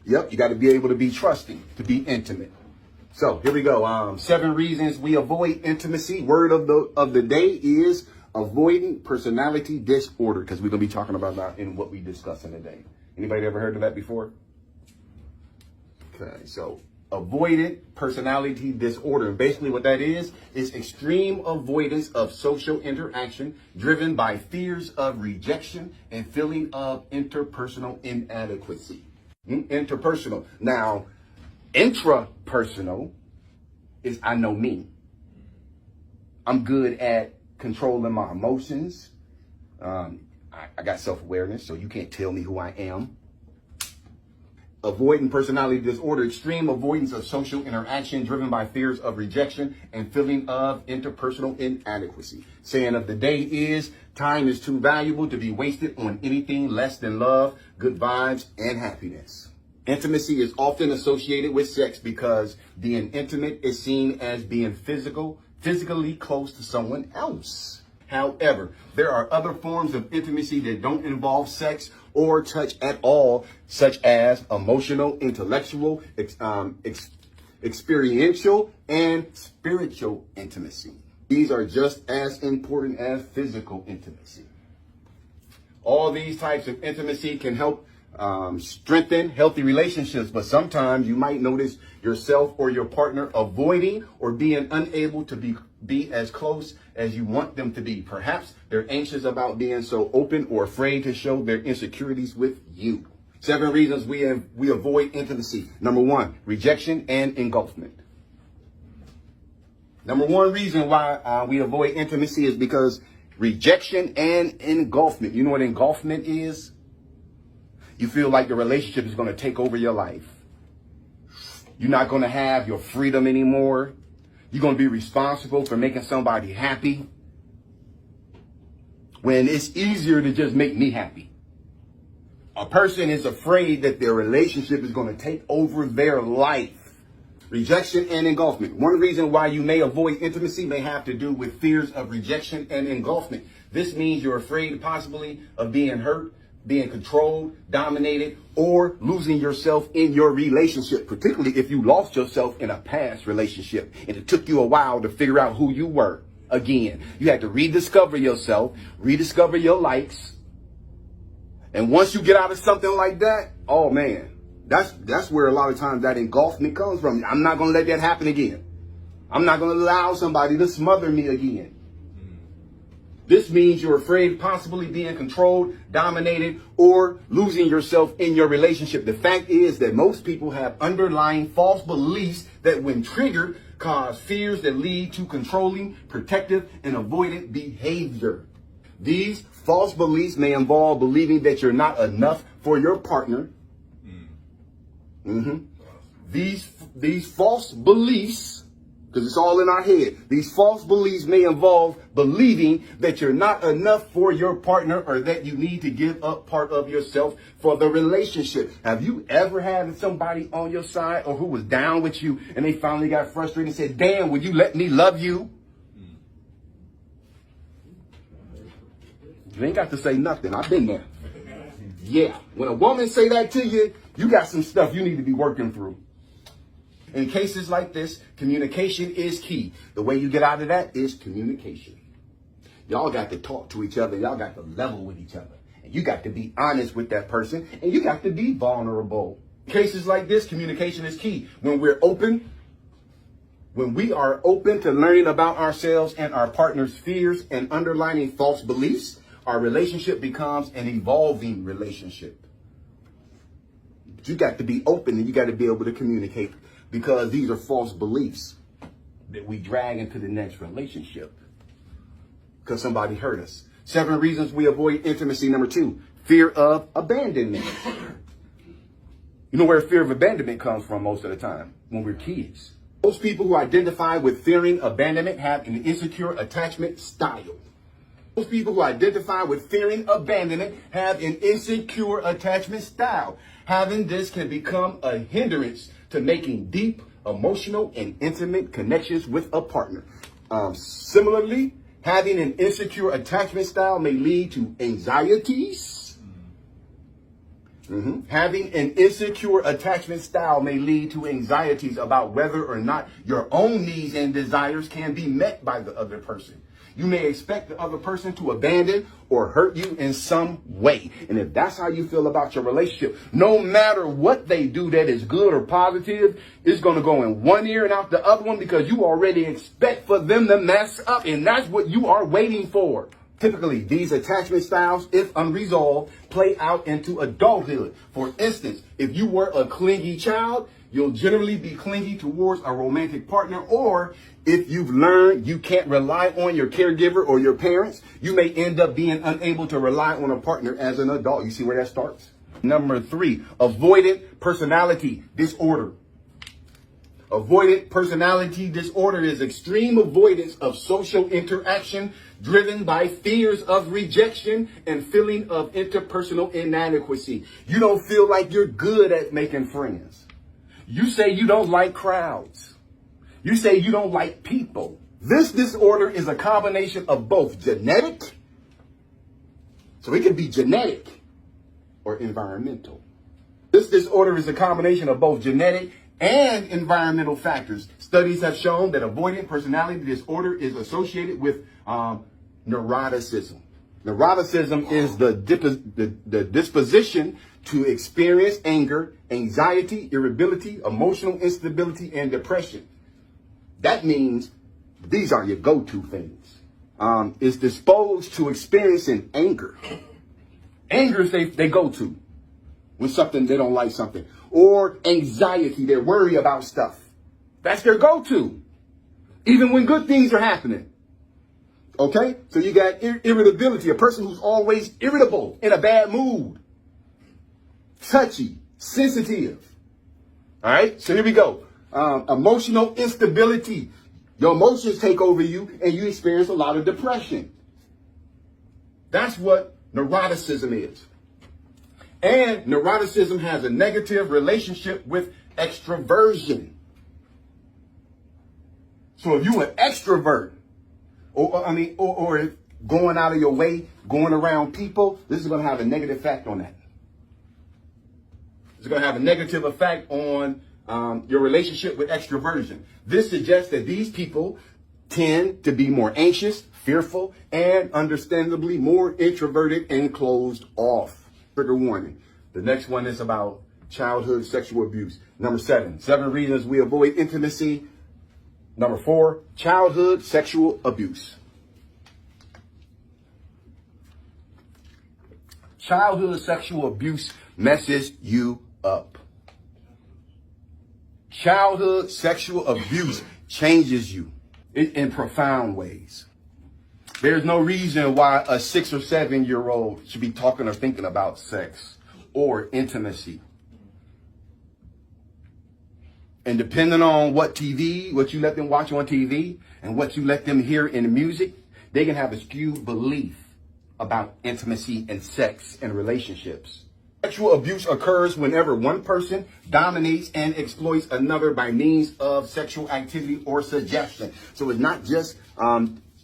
Yep, you got to be able to be trusting, to be intimate. So here we go. 7 reasons we avoid intimacy. Word of the day is avoiding personality disorder, because we're going to be talking about that in what we discuss in today. Anybody ever heard of that before? Okay, so avoidant personality disorder. And basically what that is extreme avoidance of social interaction driven by fears of rejection and feeling of interpersonal inadequacy. Interpersonal. Now, intrapersonal is I know me. I'm good at controlling my emotions. I got self-awareness, so you can't tell me who I am. Avoidant personality disorder, extreme avoidance of social interaction driven by fears of rejection and feeling of interpersonal inadequacy. Saying of the day is, time is too valuable to be wasted on anything less than love, good vibes, and happiness. Intimacy is often associated with sex because being intimate is seen as being physically close to someone else. However, there are other forms of intimacy that don't involve sex or touch at all, such as emotional, intellectual, experiential, and spiritual intimacy. These are just as important as physical intimacy. All these types of intimacy can help strengthen healthy relationships, but sometimes you might notice yourself or your partner avoiding or being unable to be as close as you want them to be. Perhaps they're anxious about being so open or afraid to show their insecurities with you. 7 reasons we avoid intimacy. Number 1, rejection and engulfment. Number 1 reason why we avoid intimacy is because rejection and engulfment. You know what engulfment is? You feel like the relationship is going to take over your life. You're not going to have your freedom anymore. You're going to be responsible for making somebody happy when it's easier to just make me happy. A person is afraid that their relationship is going to take over their life. Rejection and engulfment. One reason why you may avoid intimacy may have to do with fears of rejection and engulfment. This means you're afraid possibly of being hurt, being controlled, dominated, or losing yourself in your relationship, particularly if you lost yourself in a past relationship and it took you a while to figure out who you were again. You had to rediscover yourself, rediscover your likes. And once you get out of something like that, oh man, that's where a lot of times that engulfment comes from. I'm not going to let that happen again. I'm not going to allow somebody to smother me again. This means you're afraid of possibly being controlled, dominated, or losing yourself in your relationship. The fact is that most people have underlying false beliefs that when triggered cause fears that lead to controlling, protective, and avoidant behavior. These false beliefs may involve believing that you're not enough for your partner. These false beliefs, because it's all in our head. These false beliefs may involve believing that you're not enough for your partner or that you need to give up part of yourself for the relationship. Have you ever had somebody on your side or who was down with you and they finally got frustrated and said, damn, would you let me love you? You ain't got to say nothing. I've been there. Yeah. When a woman say that to you, you got some stuff you need to be working through. In cases like this, communication is key. The way you get out of that is communication. Y'all got to talk to each other. Y'all got to level with each other. And you got to be honest with that person. And you got to be vulnerable. In cases like this, communication is key. When we are open to learning about ourselves and our partner's fears and underlying false beliefs, our relationship becomes an evolving relationship. But you got to be open and you got to be able to communicate. Because these are false beliefs that we drag into the next relationship because somebody hurt us. 7 reasons we avoid intimacy. Number 2, fear of abandonment. You know where fear of abandonment comes from most of the time? When we're kids. Most people who identify with fearing abandonment have an insecure attachment style. Most people who identify with fearing abandonment have an insecure attachment style. Having this can become a hindrance to making deep, emotional, and intimate connections with a partner. Similarly, having an insecure attachment style may lead to anxieties, Having an insecure attachment style may lead to anxieties about whether or not your own needs and desires can be met by the other person. You may expect the other person to abandon or hurt you in some way. And if that's how you feel about your relationship, no matter what they do that is good or positive, it's going to go in one ear and out the other one, because you already expect for them to mess up. And that's what you are waiting for. Typically, these attachment styles, if unresolved, play out into adulthood. For instance, if you were a clingy child, you'll generally be clingy towards a romantic partner. Or if you've learned you can't rely on your caregiver or your parents, you may end up being unable to rely on a partner as an adult. You see where that starts? Number 3, avoidant personality disorder. Avoidant personality disorder is extreme avoidance of social interaction driven by fears of rejection and feeling of interpersonal inadequacy. You don't feel like you're good at making friends. You say you don't like crowds. You say you don't like people. This disorder is a combination of both genetic, so it can be genetic, or environmental. This disorder is a combination of both genetic and environmental factors. Studies have shown that avoidant personality disorder is associated with neuroticism. Neuroticism is the disposition to experience anger, anxiety, irritability, emotional instability, and depression. That means these are your go-to things. Is disposed to experiencing anger. Anger is they go to when something, they don't like something. Or anxiety, they worry about stuff. That's their go-to. Even when good things are happening. Okay? So you got irritability, a person who's always irritable, in a bad mood. Touchy, sensitive. All right? So here we go. Emotional instability. Your emotions take over you and you experience a lot of depression. That's what neuroticism is. And neuroticism has a negative relationship with extroversion. So if you're an extrovert, or going out of your way, going around people, this is going to have a negative effect on that. It's going to have a negative effect on your relationship with extroversion. This suggests that these people tend to be more anxious, fearful, and understandably more introverted and closed off. Trigger warning. The next one is about childhood sexual abuse. Number 7 reasons we avoid intimacy. Number 4, childhood sexual abuse. Childhood sexual abuse messes you up. Childhood sexual abuse changes you in profound ways. There's no reason why a 6 or 7-year-old should be talking or thinking about sex or intimacy. And depending on what you let them watch on TV and what you let them hear in the music, they can have a skewed belief about intimacy and sex and relationships. Sexual abuse occurs whenever one person dominates and exploits another by means of sexual activity or suggestion. So it's not just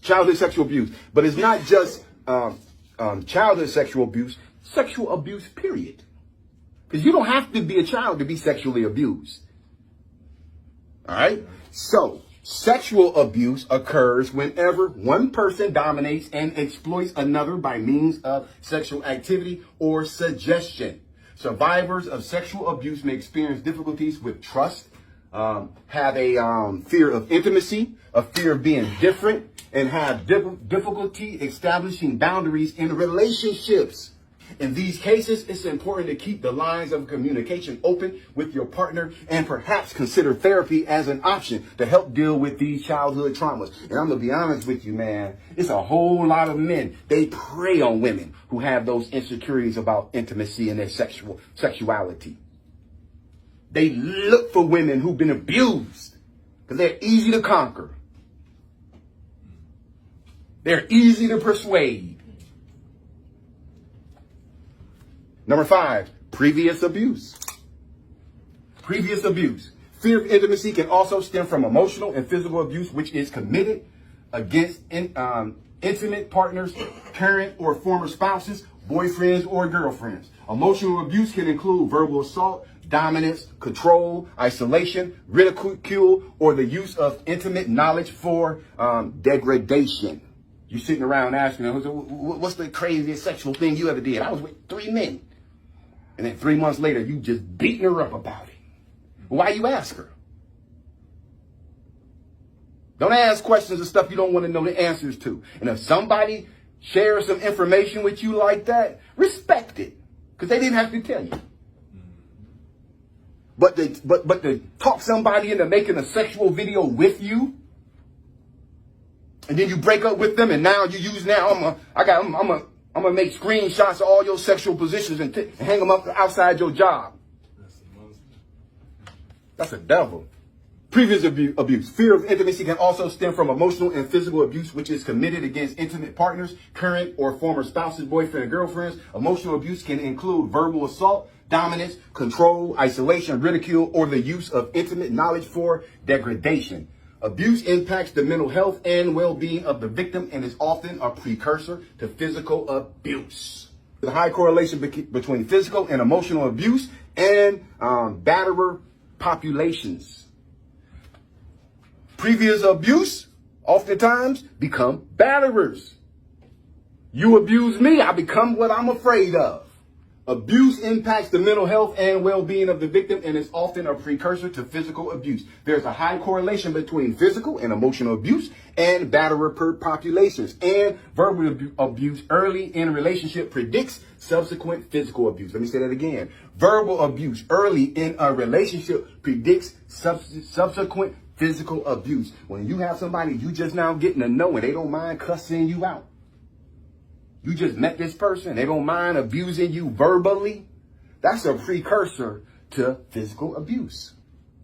childhood sexual abuse, but it's not just childhood sexual abuse, period. Because you don't have to be a child to be sexually abused. All right? So sexual abuse occurs whenever one person dominates and exploits another by means of sexual activity or suggestion. Survivors of sexual abuse may experience difficulties with trust, have a fear of intimacy, a fear of being different, and have difficulty establishing boundaries in relationships. In these cases, it's important to keep the lines of communication open with your partner and perhaps consider therapy as an option to help deal with these childhood traumas. And I'm going to be honest with you, man, it's a whole lot of men. They prey on women who have those insecurities about intimacy and their sexuality. They look for women who've been abused because they're easy to conquer. They're easy to persuade. Number 5, previous abuse. Previous abuse. Fear of intimacy can also stem from emotional and physical abuse, which is committed against intimate partners, current or former spouses, boyfriends or girlfriends. Emotional abuse can include verbal assault, dominance, control, isolation, ridicule, or the use of intimate knowledge for degradation. You're sitting around asking, what's the craziest sexual thing you ever did? I was with 3 men. And then 3 months later, you just beating her up about it. Why you ask her? Don't ask questions of stuff you don't want to know the answers to. And if somebody shares some information with you like that, respect it. Because they didn't have to tell you. But to talk somebody into making a sexual video with you, and then you break up with them, and now you use I'm gonna make screenshots of all your sexual positions and hang them up outside your job. That's a devil. Previous abuse. Fear of intimacy can also stem from emotional and physical abuse, which is committed against intimate partners, current or former spouses, boyfriend, and girlfriends. Emotional abuse can include verbal assault, dominance, control, isolation, ridicule, or the use of intimate knowledge for degradation. Abuse impacts the mental health and well-being of the victim and is often a precursor to physical abuse. The high correlation between physical and emotional abuse and batterer populations. Previous abuse oftentimes become batterers. You abuse me, I become what I'm afraid of. Abuse impacts the mental health and well-being of the victim and is often a precursor to physical abuse. There's a high correlation between physical and emotional abuse and batterer populations. And verbal abuse early in a relationship predicts subsequent physical abuse. Let me say that again. Verbal abuse early in a relationship predicts subsequent physical abuse. When you have somebody you just now getting to know and they don't mind cussing you out. You just met this person, they don't mind abusing you verbally. That's a precursor to physical abuse.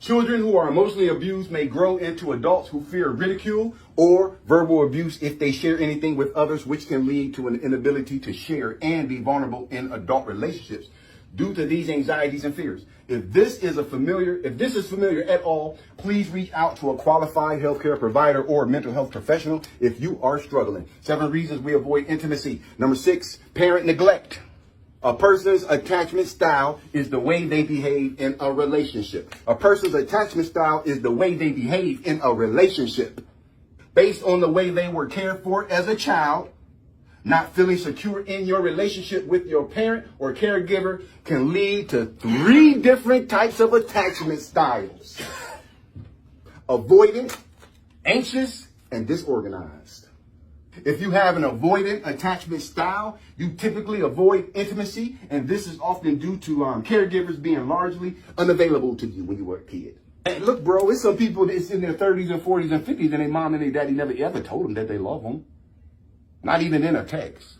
Children who are emotionally abused may grow into adults who fear ridicule or verbal abuse if they share anything with others, which can lead to an inability to share and be vulnerable in adult relationships due to these anxieties and fears. If this is familiar at all, please reach out to a qualified healthcare provider or mental health professional if you are struggling. 7 reasons we avoid intimacy. Number 6, parent neglect. A person's attachment style is the way they behave in a relationship. A person's attachment style is the way they behave in a relationship. Based on the way they were cared for as a child, not feeling secure in your relationship with your parent or caregiver can lead to 3 different types of attachment styles. Avoidant, anxious, and disorganized. If you have an avoidant attachment style, you typically avoid intimacy, and this is often due to caregivers being largely unavailable to you when you were a kid. And look, bro, it's some people that's in their 30s and 40s and 50s, and their mom and their daddy never ever told them that they love them. Not even in a text.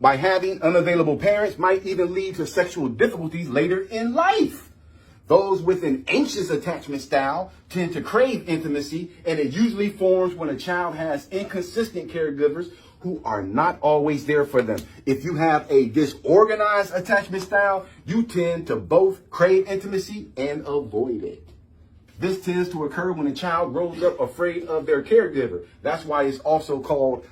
By having unavailable parents might even lead to sexual difficulties later in life. Those with an anxious attachment style tend to crave intimacy, and it usually forms when a child has inconsistent caregivers who are not always there for them. If you have a disorganized attachment style, you tend to both crave intimacy and avoid it. This tends to occur when a child grows up afraid of their caregiver. That's why it's also called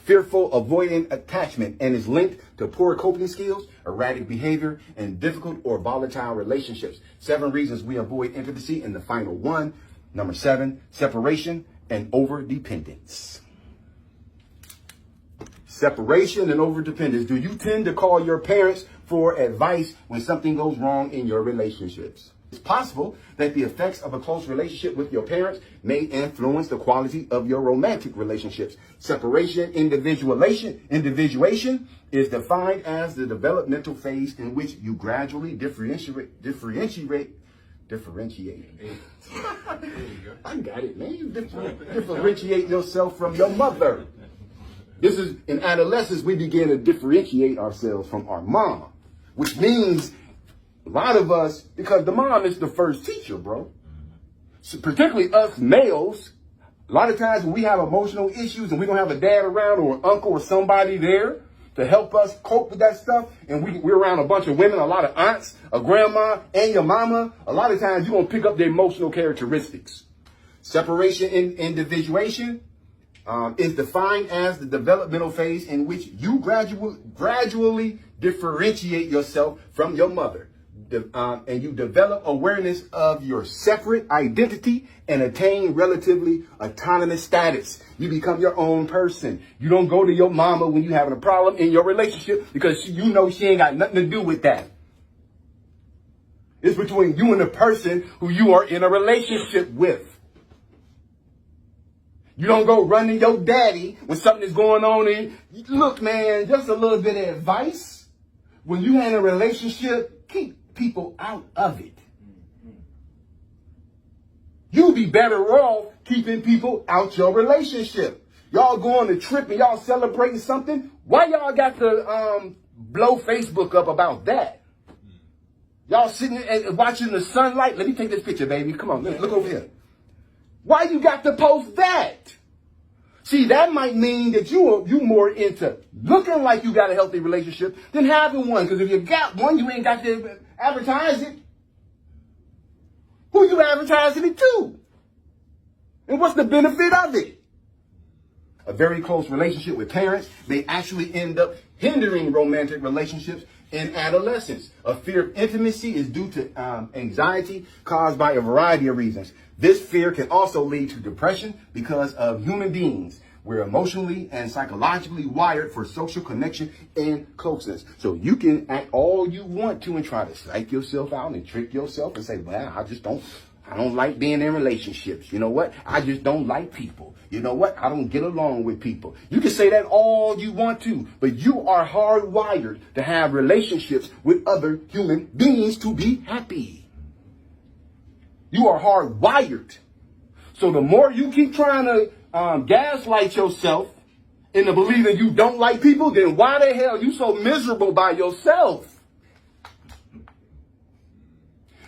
fearful avoidant attachment and is linked to poor coping skills, erratic behavior, and difficult or volatile relationships. 7 reasons we avoid intimacy, and the final one, number 7, separation and overdependence. Separation and overdependence. Do you tend to call your parents for advice when something goes wrong in your relationships? It's possible that the effects of a close relationship with your parents may influence the quality of your romantic relationships. Separation, individuation is defined as the developmental phase in which you gradually differentiate. I got it, man. You differentiate yourself from your mother. This is in adolescence, we begin to differentiate ourselves from our mom, which means a lot of us, because the mom is the first teacher, bro. So particularly us males, a lot of times when we have emotional issues and we don't have a dad around or an uncle or somebody there to help us cope with that stuff, and we're around a bunch of women, a lot of aunts, a grandma, and your mama, a lot of times you're going to pick up the emotional characteristics. Separation and individuation is defined as the developmental phase in which you gradually differentiate yourself from your mother. And you develop awareness of your separate identity and attain relatively autonomous status. You become your own person. You don't go to your mama when you're having a problem in your relationship because you know she ain't got nothing to do with that. It's between you and the person who you are in a relationship with. You don't go run to your daddy when something is going on and look, man, just a little bit of advice. When you in a relationship, keep people out of it. You'll be better off keeping people out your relationship. Y'all go on a trip and y'all celebrating something. Why y'all got to blow Facebook up about that? Y'all sitting and watching the sunlight. Let me take this picture, baby. Come on, look over here. Why you got to post that? See, that might mean that you more into looking like you got a healthy relationship than having one. Because if you got one, you ain't got to advertise it. Who you advertising it to? And what's the benefit of it? A very close relationship with parents may actually end up hindering romantic relationships in adolescence. A fear of intimacy is due to anxiety caused by a variety of reasons. This fear can also lead to depression because of human beings. We're emotionally and psychologically wired for social connection and closeness. So you can act all you want to and try to psych yourself out and trick yourself and say, well, I don't like being in relationships. You know what? I just don't like people. You know what? I don't get along with people. You can say that all you want to, but you are hardwired to have relationships with other human beings to be happy. You are hardwired. So the more you keep trying to gaslight yourself into believing you don't like people, then why the hell are you so miserable by yourself?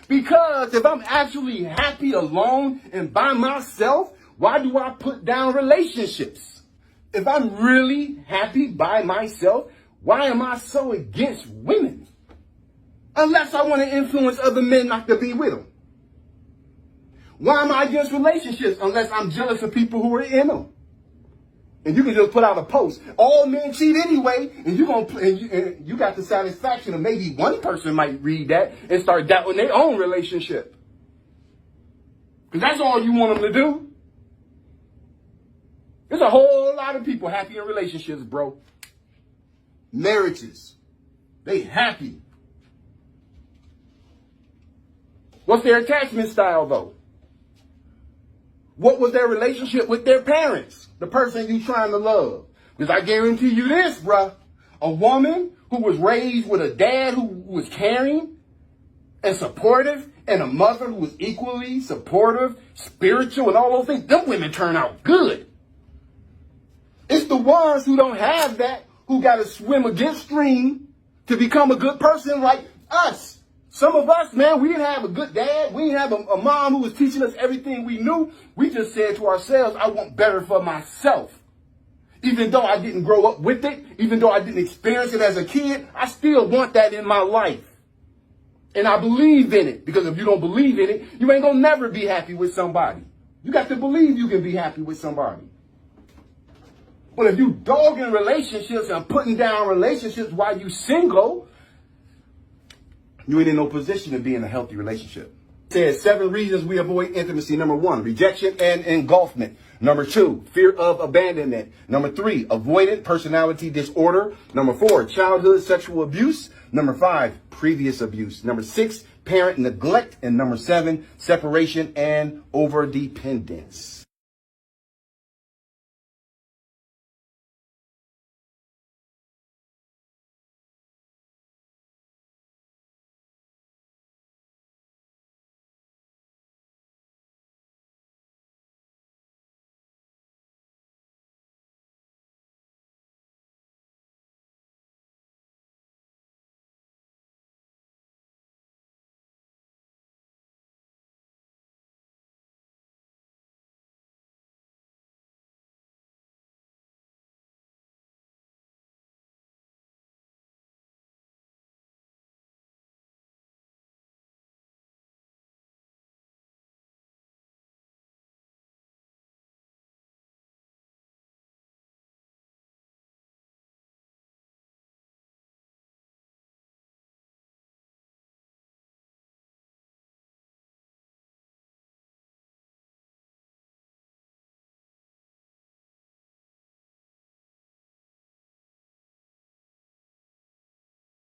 Because if I'm actually happy alone and by myself, why do I put down relationships? If I'm really happy by myself, why am I so against women? Unless I want to influence other men not to be with them. Why am I against relationships unless I'm jealous of people who are in them? And you can just put out a post. All men cheat anyway, and you got the satisfaction of maybe one person might read that and start doubting their own relationship. Because that's all you want them to do. There's a whole lot of people happy in relationships, bro. Marriages. They happy. What's their attachment style, though? What was their relationship with their parents? The person you trying to love. Because I guarantee you this, bruh. A woman who was raised with a dad who was caring and supportive and a mother who was equally supportive, spiritual, and all those things, them women turn out good. It's the ones who don't have that who got to swim against stream to become a good person like us. Some of us, man, we didn't have a good dad. We didn't have a mom who was teaching us everything we knew. We just said to ourselves, I want better for myself. Even though I didn't grow up with it, even though I didn't experience it as a kid, I still want that in my life. And I believe in it. Because if you don't believe in it, you ain't going to never be happy with somebody. You got to believe you can be happy with somebody. But if you dogging relationships and putting down relationships while you single, you ain't in no position to be in a healthy relationship. It says 7 reasons we avoid intimacy. Number 1, rejection and engulfment. Number 2, fear of abandonment. Number 3, avoidant personality disorder. Number 4, childhood sexual abuse. Number 5, previous abuse. Number 6, parent neglect. And number 7, separation and overdependence.